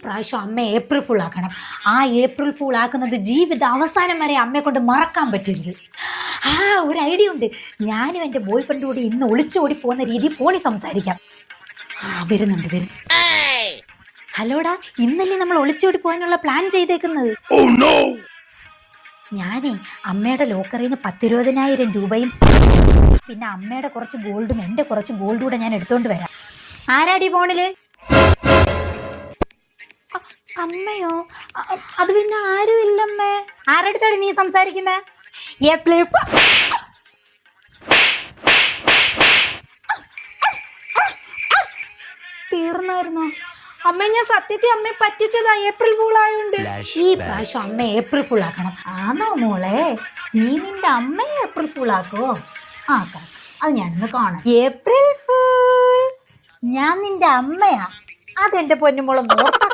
പ്രാവശ്യം അമ്മ April full ആക്കണം. ആ ഏപ്രിൽ ഫുൾ ആക്കുന്നത് ജീവിത അവസാനം വരെ അമ്മയെ കൊണ്ട് മറക്കാൻ പറ്റരുത്. ഒരു ഐഡിയ ഉണ്ട്. ഞാനും എൻ്റെ ബോയ് ഫ്രണ്ടും കൂടി ഇന്ന് ഒളിച്ചോടി പോകുന്ന രീതി ഫോണിൽ സംസാരിക്കാം. വരുന്നുണ്ട്. ഹലോടാ, ഇന്നല്ലേ നമ്മൾ ഒളിച്ചോടി പോകാനുള്ള പ്ലാൻ ചെയ്തേക്കുന്നത്. ഞാനേ അമ്മയുടെ ലോക്കറിൽ നിന്ന് 10,20,000 രൂപയും പിന്നെ അമ്മയുടെ കുറച്ച് ഗോൾഡും എൻ്റെ കുറച്ച് ഗോൾഡും കൂടെ ഞാൻ എടുത്തോണ്ട് വരാം. ആരാടി ഫോണില്? അമ്മയോ? അത് പിന്നെ ആരും ഇല്ലമ്മേ. ആരടുത്താണ് നീ സംസാരിക്കുന്നേ? തീർന്നായിരുന്നോ? അമ്മ, ഞാൻ സത്യത്തിൽ അമ്മയെ പറ്റിച്ചതാ. ഏപ്രിൽ ഫുൾ ആയോണ്ട് ഈ പ്രാവശ്യം അമ്മ ഏപ്രിൽ ഫുൾ ആക്കണം. ആണോ മോളെ? നീ നിന്റെ അമ്മയെ ഏപ്രിൽ ഫുൾ ആക്കോ? ആക്കാം. അത് ഞാനൊന്ന് കാണാം. ഏപ്രിൽ ഫുൾ, ഞാൻ നിന്റെ അമ്മയാ. അതെന്റെ പൊന്നുമോളെ നോക്കാം.